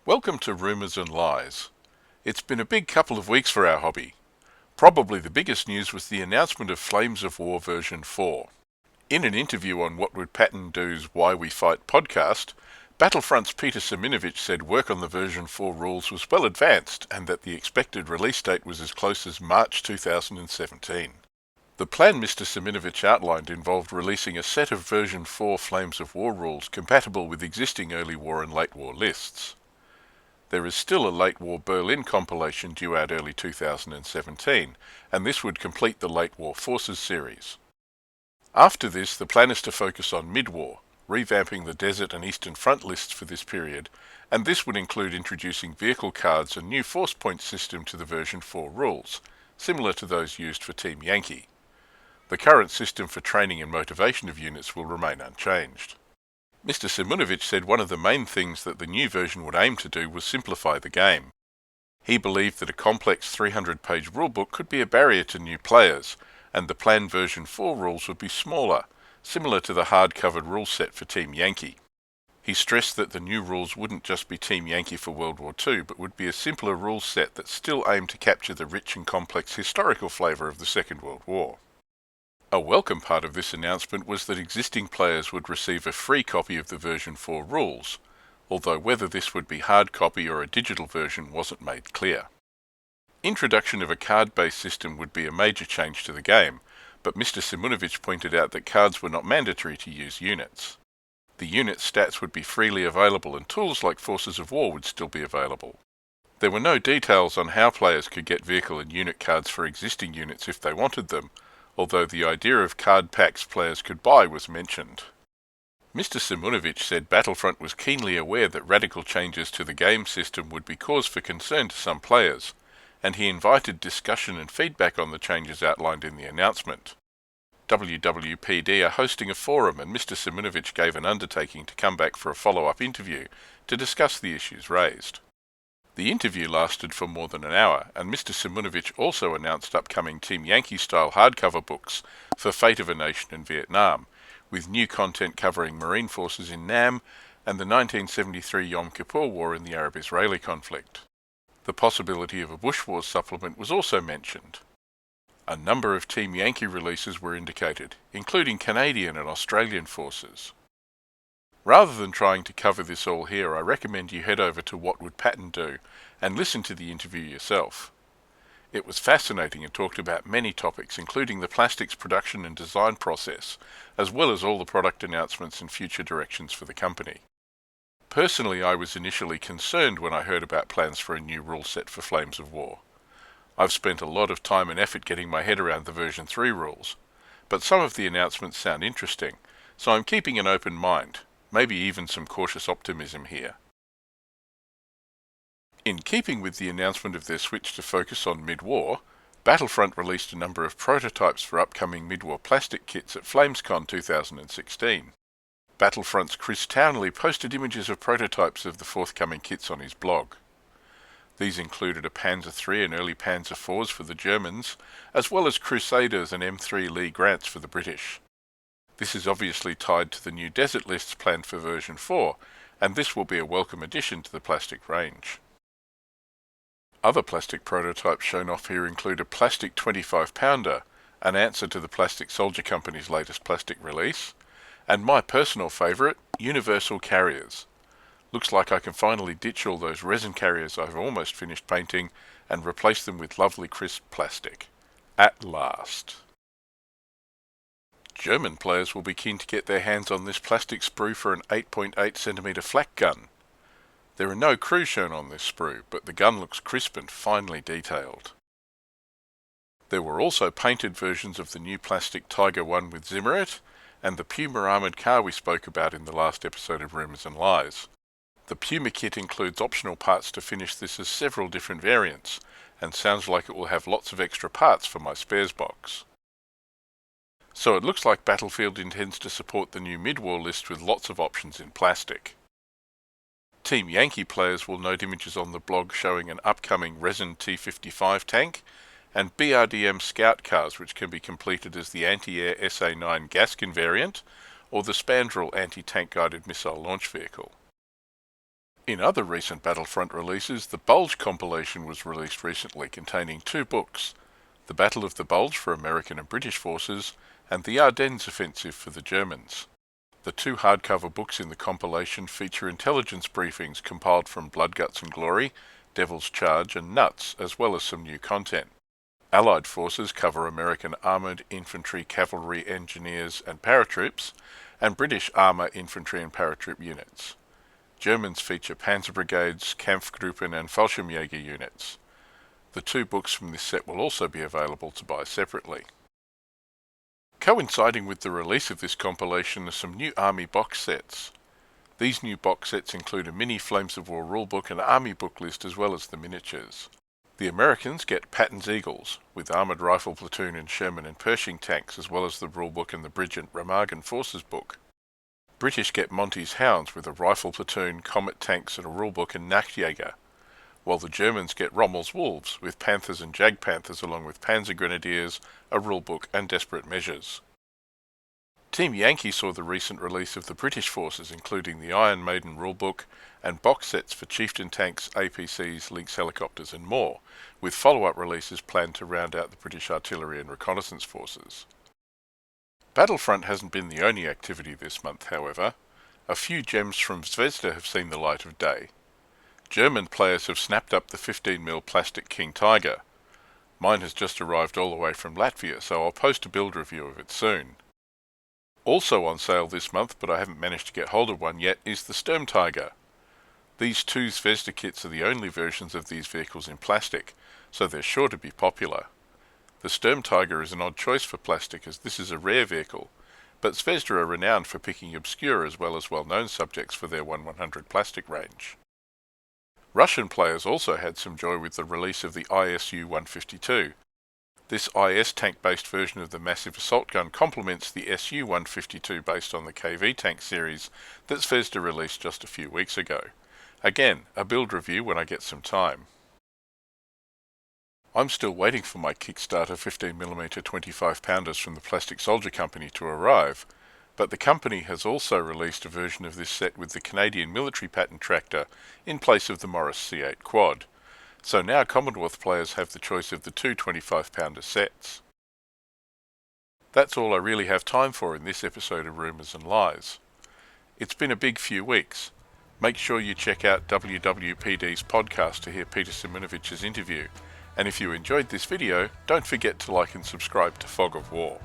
Welcome to Rumours and Lies. It's been a big couple of weeks for our hobby. Probably the biggest news was the announcement of Flames of War version 4. In an interview on What Would Patton Do's Why We Fight podcast, Battlefront's Peter Siminovich said work on the version 4 rules was well advanced and that the expected release date was as close as March 2017. The plan Mr. Siminovich outlined involved releasing a set of version 4 Flames of War rules compatible with existing early war and late war lists. There is still a late war Berlin compilation due out early 2017, and this would complete the late war forces series. After this, the plan is to focus on mid-war, revamping the Desert and Eastern Front lists for this period, and this would include introducing vehicle cards and new force point system to the version 4 rules, similar to those used for Team Yankee. The current system for training and motivation of units will remain unchanged. Mr. Siminovich said one of the main things that the new version would aim to do was simplify the game. He believed that a complex 300-page rulebook could be a barrier to new players, and the planned version 4 rules would be smaller, similar to the hard-covered rule set for Team Yankee. He stressed that the new rules wouldn't just be Team Yankee for World War II, but would be a simpler rule set that still aimed to capture the rich and complex historical flavour of the Second World War. A welcome part of this announcement was that existing players would receive a free copy of the version 4 rules, although whether this would be hard copy or a digital version wasn't made clear. Introduction of a card-based system would be a major change to the game, but Mr. Siminovich pointed out that cards were not mandatory to use units. The unit stats would be freely available and tools like Forces of War would still be available. There were no details on how players could get vehicle and unit cards for existing units if they wanted them, although the idea of card packs players could buy was mentioned. Mr. Siminovich said Battlefront was keenly aware that radical changes to the game system would be cause for concern to some players, and he invited discussion and feedback on the changes outlined in the announcement. WWPD are hosting a forum, and Mr. Siminovich gave an undertaking to come back for a follow-up interview to discuss the issues raised. The interview lasted for more than an hour, and Mr. Siminovich also announced upcoming Team Yankee-style hardcover books for Fate of a Nation and Vietnam, with new content covering Marine forces in Nam and the 1973 Yom Kippur War in the Arab-Israeli conflict. The possibility of a Bush Wars supplement was also mentioned. A number of Team Yankee releases were indicated, including Canadian and Australian forces. Rather than trying to cover this all here, I recommend you head over to What Would Patton Do and listen to the interview yourself. It was fascinating and talked about many topics, including the plastics production and design process, as well as all the product announcements and future directions for the company. Personally, I was initially concerned when I heard about plans for a new rule set for Flames of War. I've spent a lot of time and effort getting my head around the version 3 rules, but some of the announcements sound interesting, so I'm keeping an open mind. Maybe even some cautious optimism here. In keeping with the announcement of their switch to focus on mid-war, Battlefront released a number of prototypes for upcoming mid-war plastic kits at FlamesCon 2016. Battlefront's Chris Townley posted images of prototypes of the forthcoming kits on his blog. These included a Panzer III and early Panzer IVs for the Germans, as well as Crusaders and M3 Lee Grants for the British. This is obviously tied to the new desert lists planned for version 4, and this will be a welcome addition to the plastic range. Other plastic prototypes shown off here include a plastic 25-pounder, an answer to the Plastic Soldier Company's latest plastic release, and my personal favourite, universal carriers. Looks like I can finally ditch all those resin carriers I've almost finished painting and replace them with lovely crisp plastic. At last. German players will be keen to get their hands on this plastic sprue for an 8.8cm flak gun. There are no crews shown on this sprue, but the gun looks crisp and finely detailed. There were also painted versions of the new plastic Tiger 1 with Zimmerit, and the Puma armoured car we spoke about in the last episode of Rumours and Lies. The Puma kit includes optional parts to finish this as several different variants, and sounds like it will have lots of extra parts for my spares box. So it looks like Battlefield intends to support the new mid-war list with lots of options in plastic. Team Yankee players will note images on the blog showing an upcoming resin T-55 tank and BRDM scout cars which can be completed as the anti-air SA-9 Gaskin variant or the Spandrel anti-tank guided missile launch vehicle. In other recent Battlefront releases, the Bulge compilation was released recently, containing 2 books, The Battle of the Bulge for American and British forces, and The Ardennes Offensive for the Germans. The 2 hardcover books in the compilation feature intelligence briefings compiled from Blood, Guts and Glory, Devil's Charge and Nuts, as well as some new content. Allied forces cover American armoured infantry, cavalry, engineers and paratroops, and British armour, infantry and paratroop units. Germans feature Panzer Brigades, Kampfgruppen and Fallschirmjäger units. The 2 books from this set will also be available to buy separately. Coinciding with the release of this compilation are some new Army box sets. These new box sets include a mini Flames of War rulebook and Army book list as well as the miniatures. The Americans get Patton's Eagles, with Armoured Rifle Platoon and Sherman and Pershing tanks as well as the rulebook and the Bridget Remagen Forces book. British get Monty's Hounds with a Rifle Platoon, Comet tanks and a rulebook and Nachtjäger, while the Germans get Rommel's Wolves with Panthers and Jag Panthers along with Panzer Grenadiers, a rulebook and Desperate Measures. Team Yankee saw the recent release of the British forces, including the Iron Maiden rulebook and box sets for Chieftain tanks, APCs, Lynx helicopters and more, with follow-up releases planned to round out the British artillery and reconnaissance forces. Battlefront hasn't been the only activity this month, however. A few gems from Zvezda have seen the light of day. German players have snapped up the 15mm plastic King Tiger. Mine has just arrived all the way from Latvia, so I'll post a build review of it soon. Also on sale this month, but I haven't managed to get hold of one yet, is the Sturmtiger. These 2 Zvezda kits are the only versions of these vehicles in plastic, so they're sure to be popular. The Sturmtiger is an odd choice for plastic as this is a rare vehicle, but Zvezda are renowned for picking obscure as well as well-known subjects for their 1/100 plastic range. Russian players also had some joy with the release of the ISU-152. This IS tank-based version of the massive assault gun complements the SU-152 based on the KV tank series that Zvezda released just a few weeks ago. Again, a build review when I get some time. I'm still waiting for my Kickstarter 15mm 25-pounders from the Plastic Soldier Company to arrive, but the company has also released a version of this set with the Canadian military pattern tractor in place of the Morris C8 quad, so now Commonwealth players have the choice of the 2 25-pounder sets. That's all I really have time for in this episode of Rumours and Lies. It's been a big few weeks. Make sure you check out WWPD's podcast to hear Peter Simonovic's interview, and if you enjoyed this video, don't forget to like and subscribe to Fog of War.